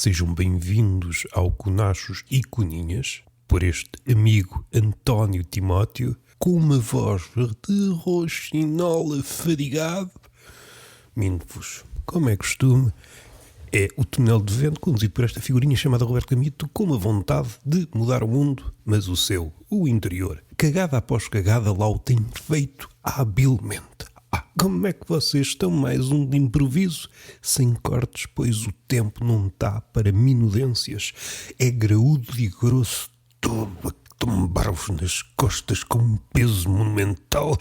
Sejam bem-vindos ao Conachos e Coninhas, por este amigo António Timóteo, com uma voz de roxinola fadigado. Minto-vos, como é costume, é o túnel de vento conduzido por esta figurinha chamada Roberto Camito, com uma vontade de mudar o mundo, mas o seu, o interior, cagada após cagada, lá o tem feito habilmente. Como é que vocês estão? Mais um de improviso, sem cortes, pois o tempo não está para minudências. É graúdo e grosso todo a tombar-vos nas costas com um peso monumental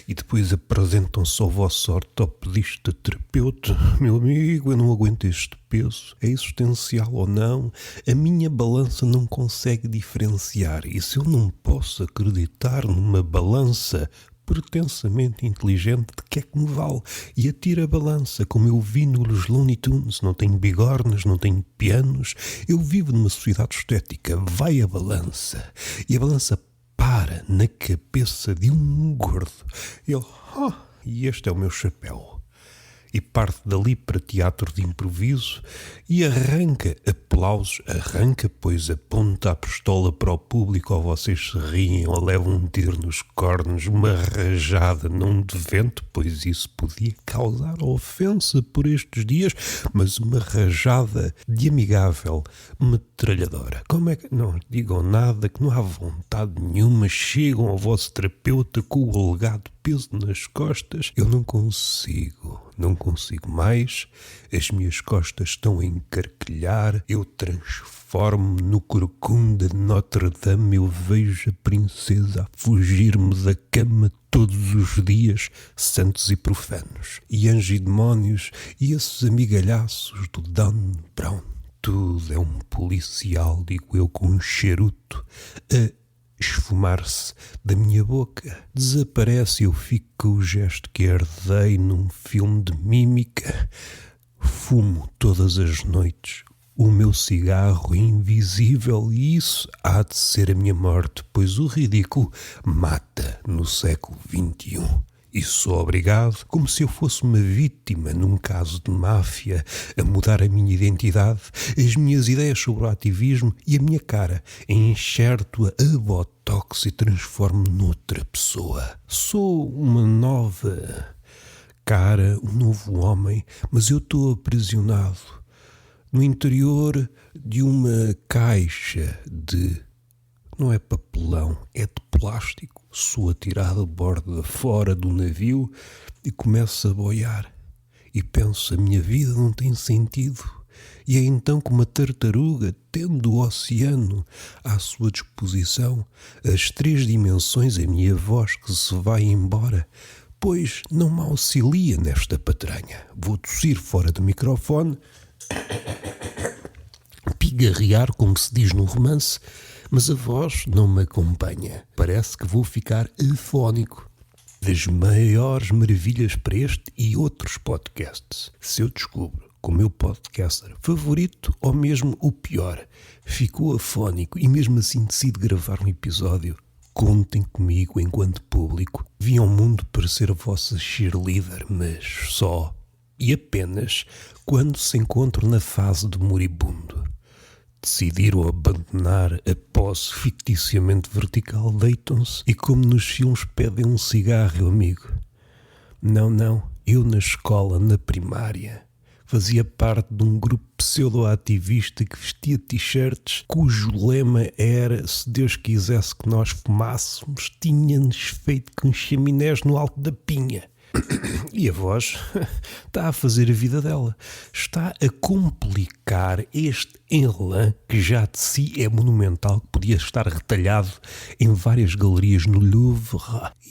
e depois apresentam-se ao vosso ortopedista terapeuta. Meu amigo, eu não aguento este peso. É existencial ou não? A minha balança não consegue diferenciar. E se eu não posso acreditar numa balança pretensamente inteligente, de que é que me vale? E atira a balança, como eu vi nos Looney Tunes. Não tenho bigornas, não tenho pianos. Eu vivo numa sociedade estética. Vai a balança. E a balança para na cabeça de um gordo. Ele, e este é o meu chapéu. E parte dali para teatro de improviso e arranca aplausos, pois aponta a pistola para o público, ou vocês se riem ou levam um tiro nos cornos, uma rajada não de vento, pois isso podia causar ofensa por estes dias, mas uma rajada de amigável metralhadora. Como é que não digam nada, que não há vontade nenhuma, chegam ao vosso terapeuta com o alegado peso nas costas? Eu não consigo mais, as minhas costas estão a encarquilhar, eu transformo-me no corcunda de Notre-Dame, eu vejo a princesa a fugir-me da cama todos os dias, santos e profanos, e anjos e demónios, e esses amigalhaços do Dan Brown. Tudo é um policial, digo eu, com um charuto a esfumar-se da minha boca. Desaparece e eu fico com o gesto que herdei num filme de mímica. Fumo todas as noites o meu cigarro invisível e isso há de ser a minha morte, pois o ridículo mata no século XXI. E sou obrigado, como se eu fosse uma vítima num caso de máfia, a mudar a minha identidade, as minhas ideias sobre o ativismo e a minha cara, enxerto-a a botox e transformo-me noutra pessoa. Sou uma nova cara, um novo homem, mas eu estou aprisionado no interior de uma caixa de... não é papelão, é de plástico. Sou atirado a bordo fora do navio e começo a boiar. E penso, a minha vida não tem sentido. E é então que uma tartaruga, tendo o oceano à sua disposição, as 3 dimensões, a minha voz que se vai embora, pois não me auxilia nesta patranha. Vou tossir fora do microfone, pigarrear, como se diz no romance, mas a voz não me acompanha. Parece que vou ficar afónico. Das maiores maravilhas para este e outros podcasts, se eu descubro que o meu podcaster favorito, ou mesmo o pior, ficou afónico e mesmo assim decido gravar um episódio, contem comigo enquanto público. Vim ao mundo para ser a vossa cheerleader, mas só e apenas quando se encontram na fase de moribundo. Decidiram abandonar a pose ficticiamente vertical, deitam-se e, como nos filmes, pedem um cigarro, amigo. Não, eu na escola, na primária, fazia parte de um grupo pseudo-ativista que vestia t-shirts cujo lema era: se Deus quisesse que nós fumássemos, tinha-nos feito com chaminés no alto da pinha. E a voz está a fazer a vida dela. Está a complicar este enlã que já de si é monumental, que podia estar retalhado em várias galerias no Louvre.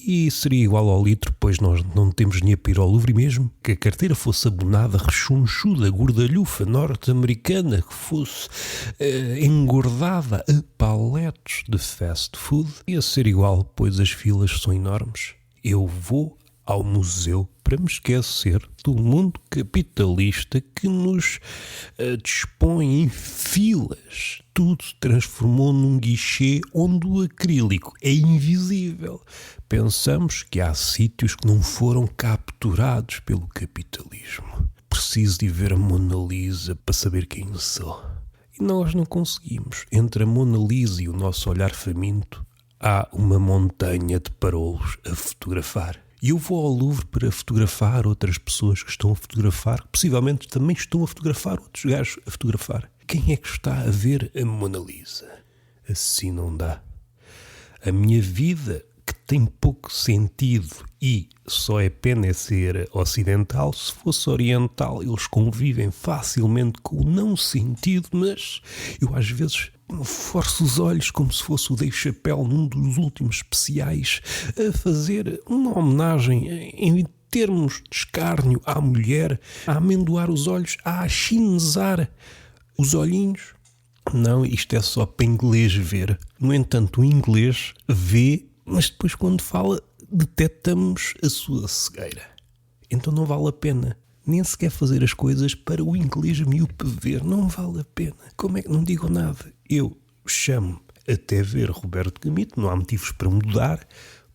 E seria igual ao litro, pois nós não temos dinheiro para ir ao Louvre, mesmo que a carteira fosse abonada, rechonchuda, gordalhufa, norte-americana, que fosse engordada a paletes de fast food. Ia ser igual, pois as filas são enormes. Eu vou ao museu para me esquecer do mundo capitalista que nos dispõe em filas. Tudo se transformou num guichê onde o acrílico é invisível. Pensamos que há sítios que não foram capturados pelo capitalismo. preciso de ver a Mona Lisa para saber quem sou. E nós não conseguimos. Entre a Mona Lisa e o nosso olhar faminto, há uma montanha de parolos a fotografar. E eu vou ao Louvre para fotografar outras pessoas que estão a fotografar, que possivelmente também estão a fotografar outros gajos a fotografar. Quem é que está a ver a Mona Lisa? Assim não dá. A minha vida, que tem pouco sentido e só é pena ser ocidental, se fosse oriental eles convivem facilmente com o não sentido, mas eu às vezes forço os olhos como se fosse o Dave Chappelle num dos últimos especiais a fazer uma homenagem em termos de escárnio à mulher, a amendoar os olhos, a achinezar os olhinhos. Não, isto é só para inglês ver. No entanto, o inglês vê, mas depois quando fala detectamos a sua cegueira. Então não vale a pena. Nem sequer fazer as coisas para o inglês miúpe ver. Não vale a pena. Como é que não digo nada? Eu chamo até ver Roberto Gamito, não há motivos para mudar,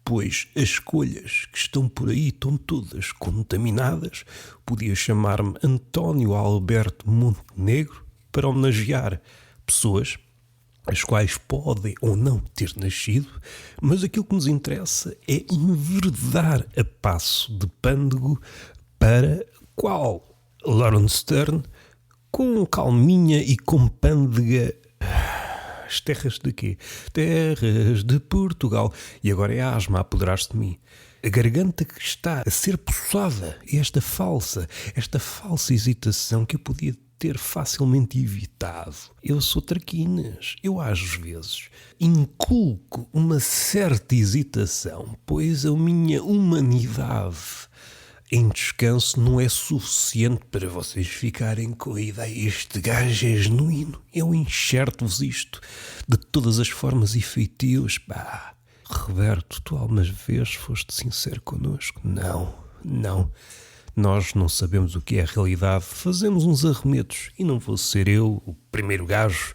pois as escolhas que estão por aí estão todas contaminadas. Podia chamar-me António Alberto Montenegro para homenagear pessoas as quais podem ou não ter nascido, mas aquilo que nos interessa é enverdar a passo de pândego para qual Laurence Stern, com calminha e com pândega. As terras de quê? Terras de Portugal. E agora é a asma a apoderar-se de mim. A garganta que está a ser poçada. Esta falsa hesitação que eu podia ter facilmente evitado. Eu sou traquinas. Eu às vezes inculco uma certa hesitação, pois a minha humanidade em descanso não é suficiente para vocês ficarem com a ideia: este gajo é genuíno, eu enxerto-vos isto de todas as formas e feitios. Pá, Roberto, tu alguma vez foste sincero connosco? Não. Nós não sabemos o que é a realidade, fazemos uns arremedos e não vou ser eu o primeiro gajo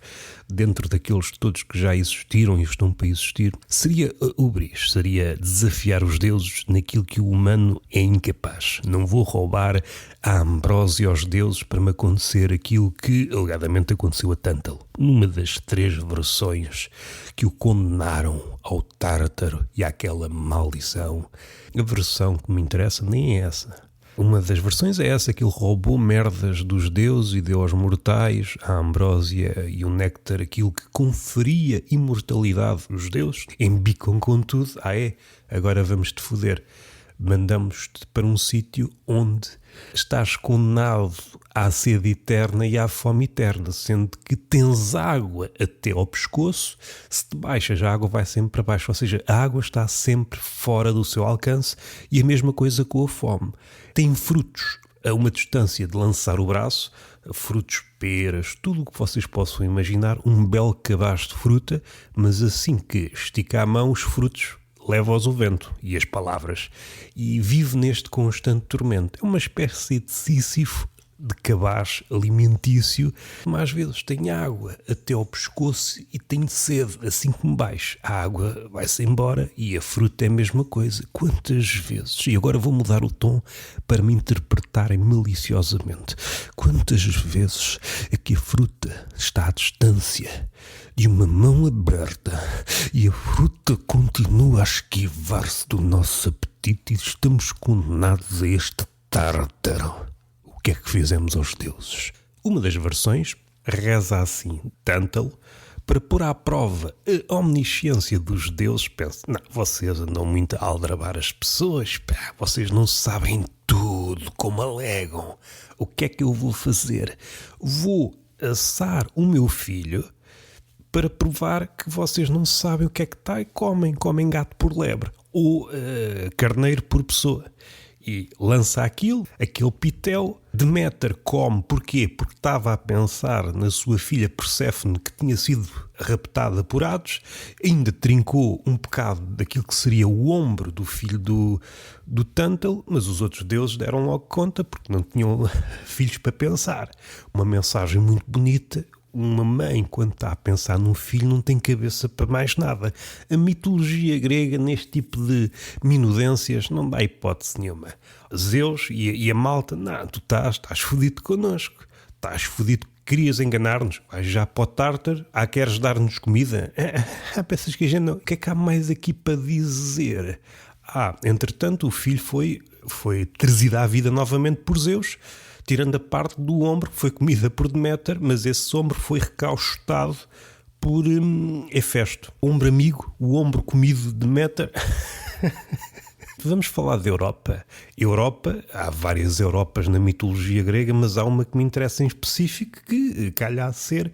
dentro daqueles todos que já existiram e estão para existir. Seria ubris, seria desafiar os deuses naquilo que o humano é incapaz. Não vou roubar a ambrósia aos deuses para me acontecer aquilo que alegadamente aconteceu a Tântalo, numa das 3 versões que o condenaram ao Tártaro e àquela maldição. A versão que me interessa nem é essa. Uma das versões é essa, que ele roubou merdas dos deuses e deu aos mortais a ambrósia e o néctar, aquilo que conferia imortalidade aos deuses. Embicam com tudo. Agora vamos-te foder. Mandamos-te para um sítio onde estás condenado à sede eterna e à fome eterna, sendo que tens água até ao pescoço. Se te baixas, a água vai sempre para baixo, ou seja, a água está sempre fora do seu alcance, e a mesma coisa com a fome. Tem frutos a uma distância de lançar o braço, frutos, peras, tudo o que vocês possam imaginar, um belo cabaço de fruta, mas assim que estica a mão, os frutos leva-os o vento e as palavras, e vive neste constante tormento. É uma espécie de Sísifo de cabaz alimentício, mas às vezes tem água até ao pescoço e tem sede. Assim que me baixo, a água vai-se embora e a fruta é a mesma coisa. Quantas vezes, e agora vou mudar o tom para me interpretarem maliciosamente, quantas vezes é que a fruta está à distância de uma mão aberta e a fruta continua a esquivar-se do nosso apetite e estamos condenados a este tártaro. O que é que fizemos aos deuses? Uma das versões reza assim: Tântalo, para pôr à prova a omnisciência dos deuses, pensa: não, vocês andam muito a aldrabar as pessoas, vocês não sabem tudo como alegam. O que é que eu vou fazer? Vou assar o meu filho para provar que vocês não sabem o que é que está e comem gato por lebre ou carneiro por pessoa. E lança aquele pitel. Deméter come. Porquê? Porque estava a pensar na sua filha Perséfone, que tinha sido raptada por Hades, ainda trincou um bocado daquilo que seria o ombro do filho do Tântalo, mas os outros deuses deram logo conta porque não tinham filhos para pensar. Uma mensagem muito bonita, Uma mãe, quando está a pensar num filho, não tem cabeça para mais nada. A mitologia grega, neste tipo de minudências, não dá hipótese nenhuma. Zeus e a malta, não, tu estás fodido connosco. Estás fodido, querias enganar-nos. Vais já para o Tártaro, queres dar-nos comida? Pensas que a gente não... O que é que há mais aqui para dizer? Entretanto, o filho foi trazido à vida novamente por Zeus, tirando a parte do ombro que foi comida por Deméter, mas esse ombro foi recauchutado por Hefesto. Ombro amigo, o ombro comido de Deméter. Vamos falar da Europa. Europa, há várias Europas na mitologia grega, mas há uma que me interessa em específico, que calha a ser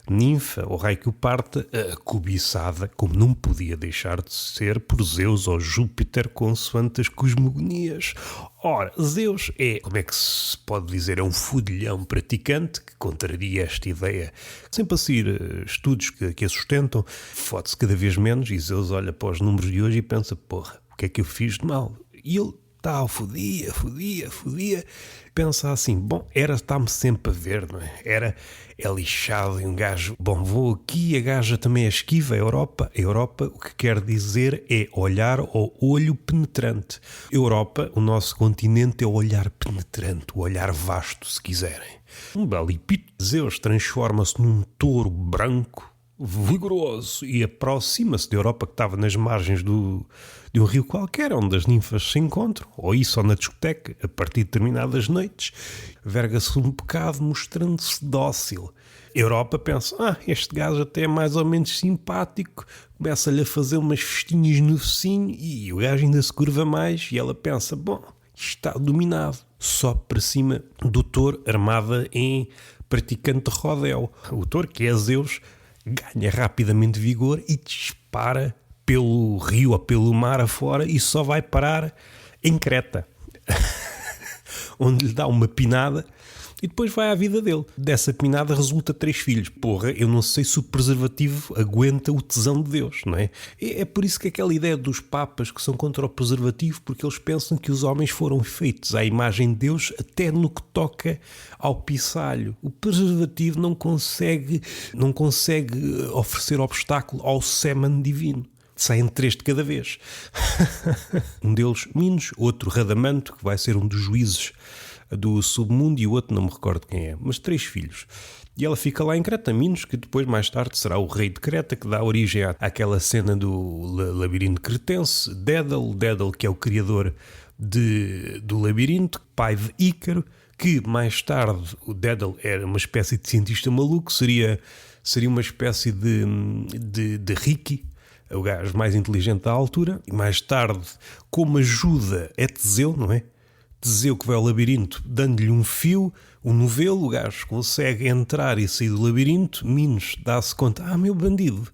Ninfa, ou raio que o parta, cobiçada, como não podia deixar de ser, por Zeus ou Júpiter, consoante as cosmogonias. Ora, Zeus como é que se pode dizer, é um fudilhão praticante, que contraria esta ideia. Sempre a seguir estudos que a sustentam, fode-se cada vez menos, e Zeus olha para os números de hoje e pensa, porra, o que é que eu fiz de mal? E ele fodia. Pensa assim, bom, está-me sempre a ver, não é? É lixado e um gajo, bom, vou aqui, a gaja também é esquiva, a Europa, o que quer dizer é olhar ao olho penetrante. Europa, o nosso continente, é o olhar penetrante, o olhar vasto, se quiserem. Um belo epíteto. Zeus transforma-se num touro branco, vigoroso, e aproxima-se da Europa, que estava nas margens de um rio qualquer, onde as ninfas se encontram, ou isso, ou na discoteca, a partir de determinadas noites, verga-se um bocado, mostrando-se dócil. A Europa pensa, este gajo até é mais ou menos simpático, começa-lhe a fazer umas festinhas no focinho, e o gajo ainda se curva mais, e ela pensa, bom, isto está dominado. Sobe para cima do touro, armada em praticante de rodéu. O touro, que é Zeus, ganha rapidamente vigor e dispara pelo rio ou pelo mar afora e só vai parar em Creta, onde lhe dá uma pinada e depois vai à vida dele. Dessa pinada resulta 3 filhos. Porra, eu não sei se o preservativo aguenta o tesão de Deus, não é? É por isso que aquela ideia dos papas que são contra o preservativo, porque eles pensam que os homens foram feitos à imagem de Deus até no que toca ao pissalho. O preservativo não consegue oferecer obstáculo ao sêmen divino. Saem 3 de cada vez. Um deles, Minos, outro Radamanto, que vai ser um dos juízes do submundo, e o outro não me recordo quem é, mas 3 filhos. E ela fica lá em Creta, Minos, que depois, mais tarde, será o rei de Creta, que dá origem àquela cena do labirinto cretense, Dédalo, que é o criador do labirinto, pai de Ícaro, que mais tarde, o Dédalo era uma espécie de cientista maluco, seria uma espécie de Ricky, o gajo mais inteligente da altura, e mais tarde, como ajuda, é Teseu, não é? Teseu que vai ao labirinto dando-lhe um fio, um novelo, o gajo consegue entrar e sair do labirinto. Minos dá-se conta, meu bandido,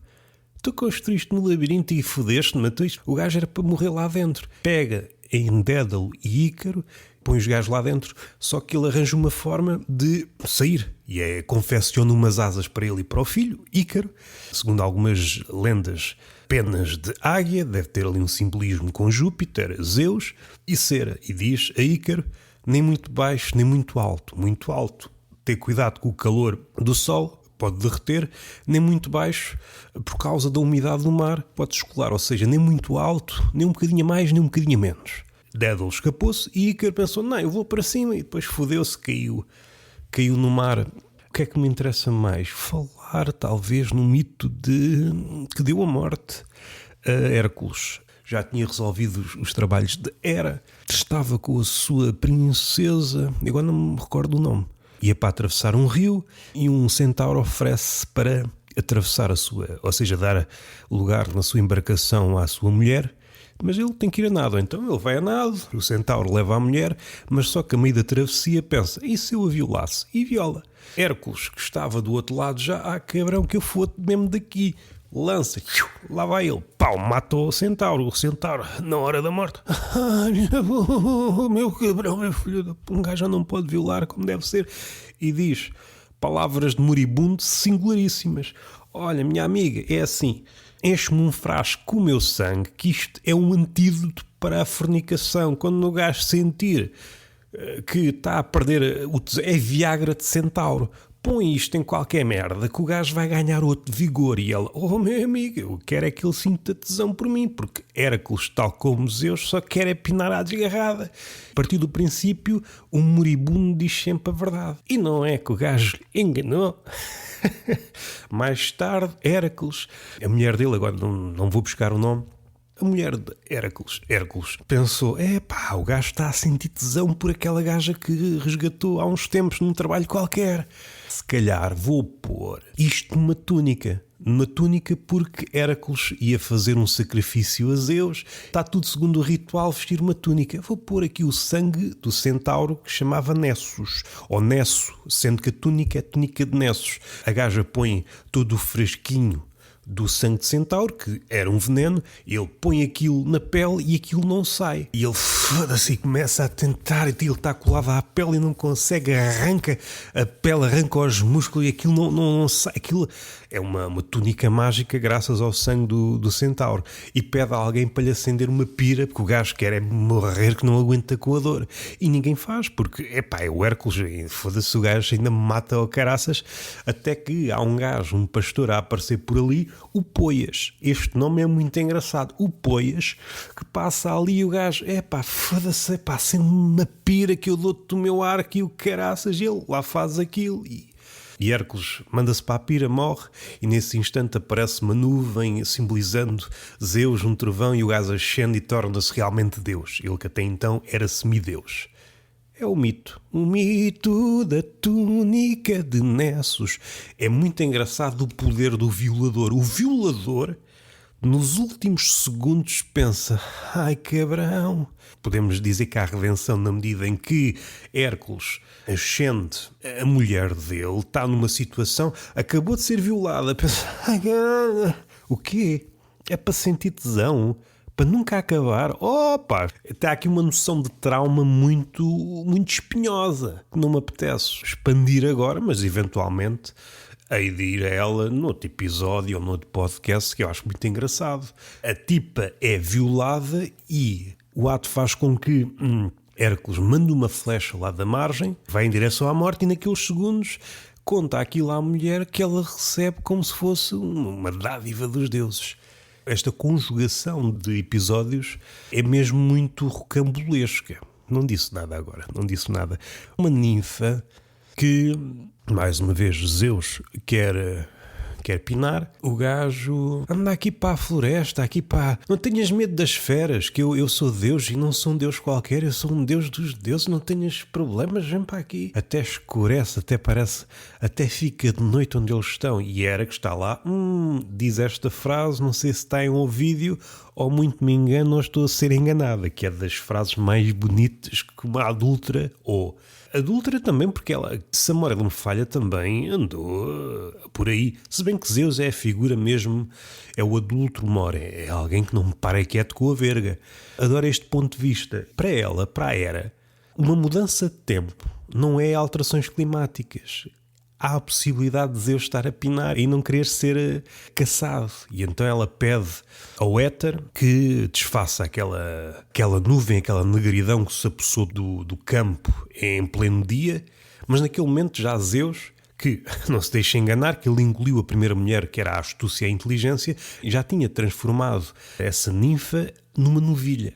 tu construíste no labirinto e fodeste-me, o gajo era para morrer lá dentro. Pega em Dédalo e Ícaro, põe os gajos lá dentro, só que ele arranja uma forma de sair, e confecciona umas asas para ele e para o filho, Ícaro, segundo algumas lendas, penas de águia, deve ter ali um simbolismo com Júpiter, Zeus e cera, e diz a Ícaro, nem muito baixo, nem muito alto, ter cuidado com o calor do sol, pode derreter, nem muito baixo, por causa da umidade do mar, pode descolar, ou seja, nem muito alto, nem um bocadinho mais, nem um bocadinho menos. Dédalo escapou-se e Ícaro pensou, não, eu vou para cima, e depois fodeu-se, caiu no mar. O que é que me interessa mais? Falar, talvez, no mito que deu a morte a Hércules. Já tinha resolvido os trabalhos de Hera, estava com a sua princesa, agora não me recordo o nome. Ia para atravessar um rio e um centauro oferece para atravessar ou seja, dar lugar na sua embarcação à sua mulher, mas ele tem que ir a nado, então ele vai a nado, o centauro leva a mulher, mas só que a meio da travessia pensa, e se eu a violasse? E viola. Hércules, que estava do outro lado, já, cabrão, que eu foto mesmo daqui, lança, lá vai ele, matou o centauro, na hora da morte, meu cabrão, meu filho, um gajo já não pode violar como deve ser, e diz palavras de moribundo singularíssimas, olha, minha amiga, é assim, enche-me um frasco com o meu sangue, que isto é um antídoto para a fornicação, quando o gajo sentir que está a perder o tesão, é Viagra de centauro, põe isto em qualquer merda que o gajo vai ganhar outro vigor. E ele, oh meu amigo, eu quero é que ele sinta tesão por mim, porque Hércules, tal como Zeus, só quer é pinar à desgarrada. A partir do princípio, o moribundo diz sempre a verdade. E não é que o gajo enganou. Mais tarde, Hércules, a mulher dele, agora não vou buscar o nome, a mulher de Hércules pensou, o gajo está a sentir tesão por aquela gaja que resgatou há uns tempos num trabalho qualquer. Se calhar vou pôr isto numa túnica porque Hércules ia fazer um sacrifício a Zeus. Está tudo segundo o ritual, vestir uma túnica. Vou pôr aqui o sangue do centauro que chamava Nessus, ou Nesso, sendo que a túnica é a túnica de Nessus. A gaja põe todo o fresquinho do sangue de centauro, que era um veneno, ele põe aquilo na pele e aquilo não sai. E ele foda-se e começa a tentar, e ele está colado à pele e não consegue, arranca a pele, arranca os músculos e aquilo não sai. Aquilo é uma túnica mágica graças ao sangue do centauro. E pede a alguém para lhe acender uma pira, porque o gajo quer é morrer, que não aguenta com a dor. E ninguém faz, porque é o Hércules, foda-se, o gajo ainda me mata ao caraças, até que há um gajo, um pastor a aparecer por ali, o Poias. Este nome é muito engraçado. O Poias, que passa ali e o gajo, foda-se, acende uma pira que eu dou-te do meu arco e o caraças, e ele lá faz aquilo. E Hércules manda-se para a pira, morre, e nesse instante aparece uma nuvem simbolizando Zeus, um trovão, e o gajo ascende e torna-se realmente Deus. Ele que até então era semideus. É o mito da túnica de Nessus. É muito engraçado o poder do violador. O violador, nos últimos segundos, pensa, ai cabrão. Podemos dizer que há redenção na medida em que Hércules ascende a mulher dele, está numa situação, acabou de ser violada, pensa, ai caralho, o quê? É para sentir tesão? Para nunca acabar? Está aqui uma noção de trauma muito, muito espinhosa, que não me apetece expandir agora, mas eventualmente hei de ir a ela noutro episódio ou noutro podcast, que eu acho muito engraçado. A tipa é violada e o ato faz com que Hércules manda uma flecha lá da margem, vai em direção à morte e naqueles segundos conta aquilo à mulher que ela recebe como se fosse uma dádiva dos deuses. Esta conjugação de episódios é mesmo muito rocambolesca. Não disse nada agora, não disse nada. Uma ninfa que, mais uma vez, Zeus quer pinar. O gajo anda aqui para a floresta, aqui para... Não tenhas medo das feras, que eu sou Deus e não sou um Deus qualquer, eu sou um Deus dos deuses, não tenhas problemas, vem para aqui. Até escurece, até fica de noite onde eles estão. E Hera que está lá, diz esta frase, não sei se está em um vídeo ou muito me engano ou estou a ser enganada, que é das frases mais bonitas que uma adúltera ou... Adúltera também, porque ela, se a memória não me falha, também andou por aí. Se bem que Zeus é a figura mesmo, é o adúltero mor, é alguém que não me para quieto com a verga. Adoro este ponto de vista. Para ela, para a Hera, uma mudança de tempo não é alterações climáticas. Há a possibilidade de Zeus estar a pinar e não querer ser caçado. E então ela pede ao éter que desfaça aquela nuvem, aquela negridão que se apossou do campo em pleno dia. Mas naquele momento já Zeus, que não se deixa enganar, que ele engoliu a primeira mulher, que era a astúcia e a inteligência, e já tinha transformado essa ninfa numa novilha,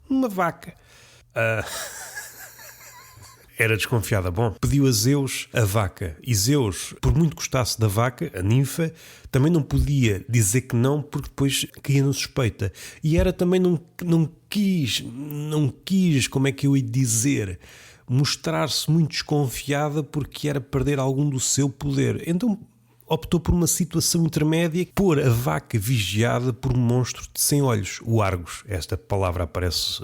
numa vaca. Era desconfiada. Bom, pediu a Zeus a vaca. E Zeus, por muito gostasse da vaca, a ninfa, também não podia dizer que não, porque depois caía na suspeita. E Hera também não quis, como é que eu ia dizer, mostrar-se muito desconfiada porque era perder algum do seu poder. Então optou por uma situação intermédia, pôr a vaca vigiada por um monstro de 100 olhos, o Argos. Esta palavra aparece...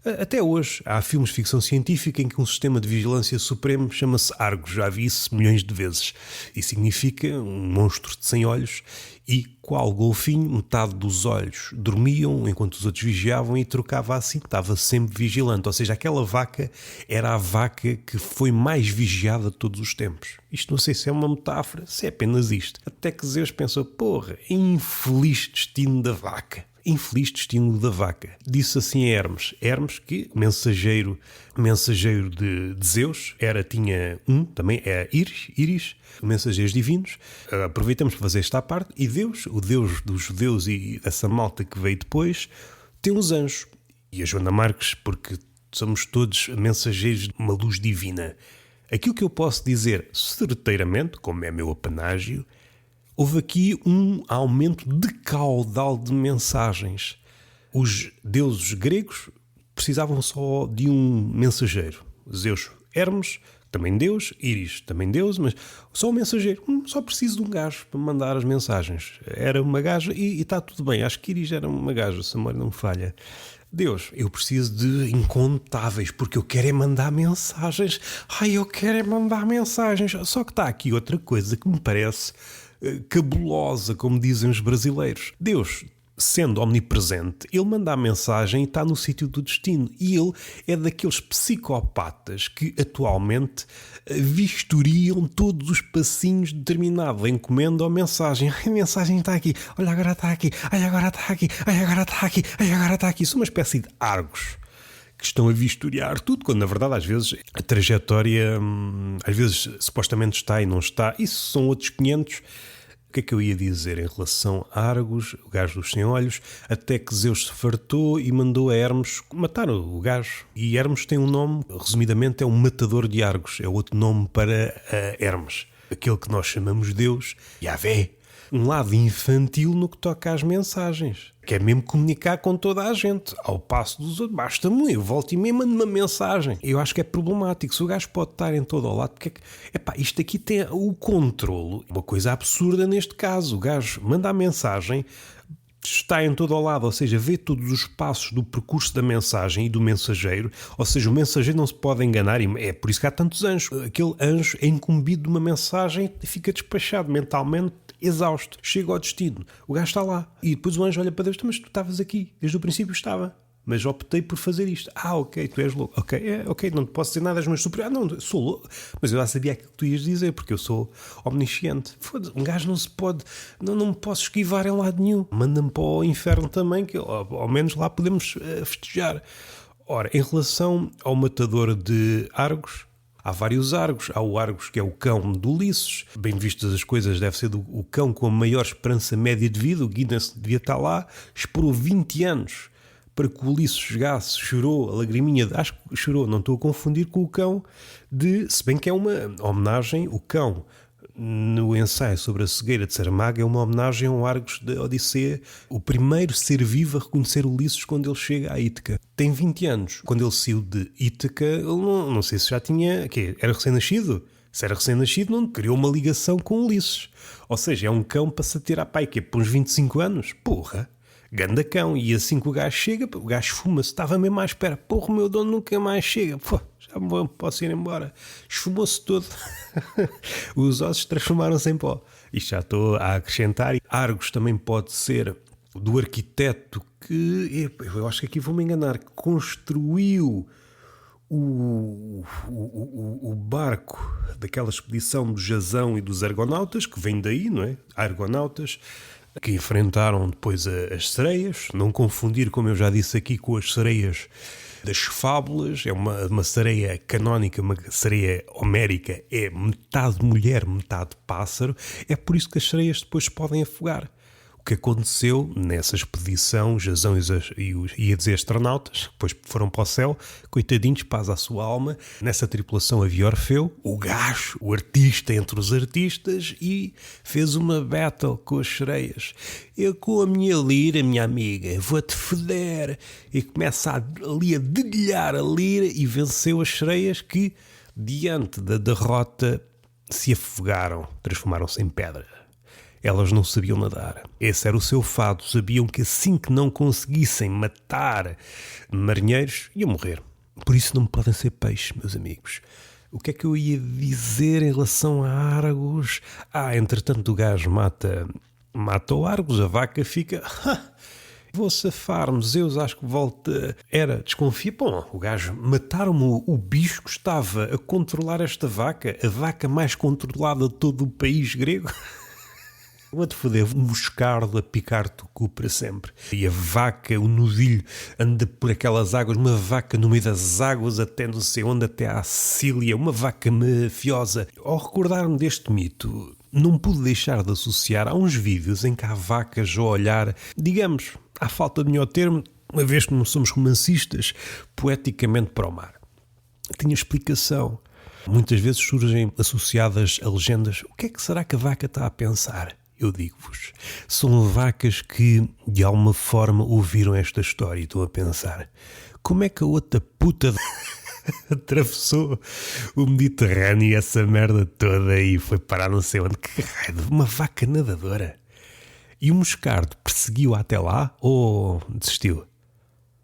Até hoje há filmes de ficção científica em que um sistema de vigilância supremo chama-se Argos, já vi isso milhões de vezes, e significa um monstro de 100 olhos e, qual golfinho, metade dos olhos dormiam enquanto os outros vigiavam e trocava assim, estava sempre vigilante, ou seja, aquela vaca era a vaca que foi mais vigiada de todos os tempos. Isto não sei se é uma metáfora, se é apenas isto. Até que Zeus pensou, porra, infeliz destino da vaca. Infeliz destino da vaca. Disse assim a Hermes. Hermes, que mensageiro de Zeus, tinha também é Íris, mensageiros divinos. Aproveitamos para fazer esta à parte. E Deus, o Deus dos judeus e dessa malta que veio depois, tem os anjos. E a Joana Marques, porque somos todos mensageiros de uma luz divina. Aquilo que eu posso dizer certeiramente, como é meu apanágio, houve aqui um aumento de caudal de mensagens. Os deuses gregos precisavam só de um mensageiro. Zeus, Hermes, também Deus, Íris, também Deus, mas só um mensageiro. Só preciso de um gajo para mandar as mensagens. Era uma gaja e está tudo bem. Acho que Íris era uma gaja, se a memória não me falha. Deus, eu preciso de incontáveis, porque eu quero é mandar mensagens. Eu quero é mandar mensagens. Só que está aqui outra coisa que me parece cabulosa, como dizem os brasileiros. Deus, sendo omnipresente, ele manda a mensagem e está no sítio do destino. E ele é daqueles psicopatas que atualmente vistoriam todos os passinhos determinados. Encomenda ou mensagem. A mensagem está aqui. Olha, agora está aqui. Agora está aqui. Agora está aqui. Agora está aqui. São uma espécie de Argos que estão a vistoriar tudo, quando na verdade às vezes a trajetória às vezes supostamente está e não está. Isso são outros 500. O que é que eu ia dizer em relação a Argos, o gajo dos 100 olhos, até que Zeus se fartou e mandou a Hermes matar o gajo. E Hermes tem um nome, resumidamente é um matador de Argos, é outro nome para Hermes. Aquele que nós chamamos Deus, Yahvé. Um lado infantil no que toca às mensagens. Quer mesmo comunicar com toda a gente. Ao passo dos outros, basta-me, eu volto e me mando uma mensagem. Eu acho que é problemático. Se o gajo pode estar em todo o lado, porque isto aqui tem o controlo. Uma coisa absurda neste caso. O gajo manda a mensagem, está em todo o lado, ou seja, vê todos os passos do percurso da mensagem e do mensageiro, ou seja, o mensageiro não se pode enganar e é por isso que há tantos anjos. Aquele anjo é incumbido de uma mensagem e fica despachado mentalmente, exausto. Chega ao destino, o gajo está lá e depois o anjo olha para Deus, mas tu estavas aqui, desde o princípio estava. Mas optei por fazer isto. Ok, tu és louco. Ok, não te posso dizer nada, és mais superior. Não, sou louco. Mas eu já sabia aquilo que tu ias dizer, porque eu sou omnisciente. Foda-se, um gajo não se pode... Não me posso esquivar em lado nenhum. Manda-me para o inferno também, que ao menos lá podemos festejar. Ora, em relação ao matador de Argos, há vários Argos. Há o Argos que é o cão de Ulisses. Bem vistas as coisas, deve ser o cão com a maior esperança média de vida. O Guinness devia estar lá. Esperou 20 anos para que o Ulisses chegasse, chorou, a lagriminha, acho que chorou, não estou a confundir com o cão se bem que é uma homenagem, o cão no ensaio sobre a cegueira de Saramago é uma homenagem a um Argos da Odisseia, o primeiro ser vivo a reconhecer Ulisses quando ele chega a Ítaca. Tem 20 anos, quando ele saiu de Ítaca, ele não sei se já tinha, era recém-nascido? Se era recém-nascido, não criou uma ligação com Ulisses. Ou seja, é um cão para se atirar pai, que é por uns 25 anos, porra! Ganda cão, e assim que o gajo chega, o gajo fuma-se, estava mesmo à espera, porra, o meu dono nunca mais chega, pô, já posso ir embora, esfumou-se todo, os ossos transformaram-se em pó. Isto já estou a acrescentar. Argos também pode ser do arquiteto que, eu acho que aqui vou-me enganar, que construiu o barco daquela expedição do Jasão e dos Argonautas, que vem daí, não é? Argonautas, que enfrentaram depois as sereias, não confundir, como eu já disse aqui, com as sereias das fábulas. É uma sereia canónica, uma sereia homérica, é metade mulher, metade pássaro. É por isso que as sereias depois se podem afogar. O que aconteceu nessa expedição, Jasão ia dizer astronautas, depois foram para o céu, coitadinhos, paz à sua alma. Nessa tripulação havia Orfeu, o gajo, o artista entre os artistas, e fez uma battle com as sereias. Eu com a minha lira, minha amiga, vou-te foder. E começa ali a dedilhar a lira e venceu as sereias que, diante da derrota, se afogaram, transformaram-se em pedra. Elas não sabiam nadar. Esse era o seu fado. Sabiam que assim que não conseguissem matar marinheiros, iam morrer. Por isso não podem ser peixes, meus amigos. O que é que eu ia dizer em relação a Argos? Entretanto o gajo mata o Argos, a vaca fica... Vou safar-me, Zeus acho que volta... Desconfia. Bom, o gajo mataram-me o bicho que estava a controlar esta vaca, a vaca mais controlada de todo o país grego. Vou-te foder, um moscardo a picar-te o cu para sempre. E a vaca, o nudilho, anda por aquelas águas, uma vaca no meio das águas até não sei onde, até à Cília, uma vaca mafiosa. Ao recordar-me deste mito, não pude deixar de associar a uns vídeos em que há vacas a olhar, digamos, à falta de melhor termo, uma vez que não somos romancistas, poeticamente para o mar. Tinha explicação. Muitas vezes surgem associadas a legendas. O que é que será que a vaca está a pensar? Eu digo-vos, são vacas que de alguma forma ouviram esta história e estão a pensar: como é que a outra puta atravessou o Mediterrâneo e essa merda toda e foi parar não sei onde? Que raio de uma vaca nadadora! E o moscardo perseguiu até lá ou desistiu?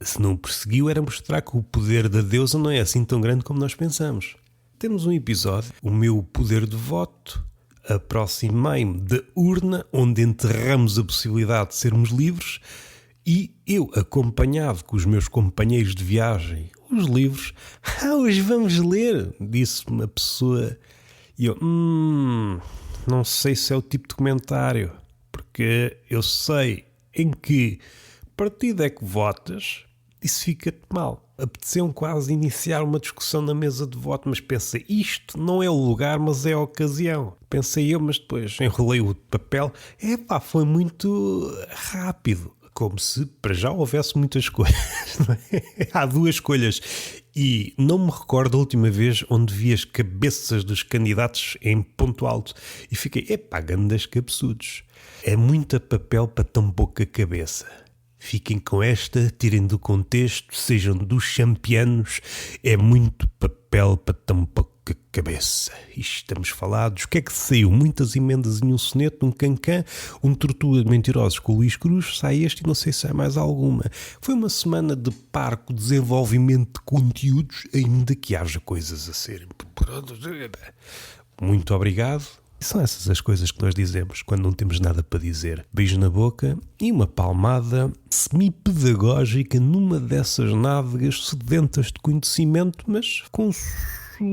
Se não perseguiu, era mostrar que o poder da deusa não é assim tão grande como nós pensamos. Temos um episódio, o meu poder de voto. Aproximei-me da urna onde enterramos a possibilidade de sermos livres e eu, acompanhado com os meus companheiros de viagem, os livros, hoje vamos ler, disse-me a pessoa. E eu, não sei se é o tipo de comentário, porque eu sei em que partido é que votas, isso fica-te mal. Apeteceu quase iniciar uma discussão na mesa de voto, mas pensei, isto não é o lugar, mas é a ocasião. Pensei eu, mas depois enrolei o papel. Foi muito rápido. Como se para já houvesse muitas escolhas. Não é? Há duas escolhas. E não me recordo a última vez onde vi as cabeças dos candidatos em ponto alto. E fiquei, grandes cabeçudos. É muito papel para tão pouca cabeça. Fiquem com esta, tirem do contexto, sejam dos champianos, é muito papel para tão pouca cabeça. E estamos falados. O que é que saiu? Muitas emendas em um soneto, um cancã, um tortura de mentirosos com o Luís Cruz, sai este e não sei se há mais alguma. Foi uma semana de parco desenvolvimento de conteúdos, ainda que haja coisas a serem. Muito obrigado. E são essas as coisas que nós dizemos quando não temos nada para dizer. Beijo na boca e uma palmada semi-pedagógica numa dessas nádegas sedentas de conhecimento, mas com é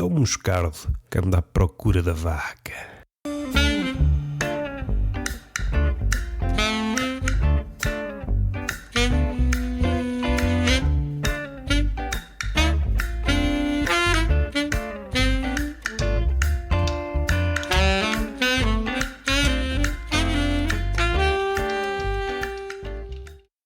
um moscardo que anda à procura da vaca.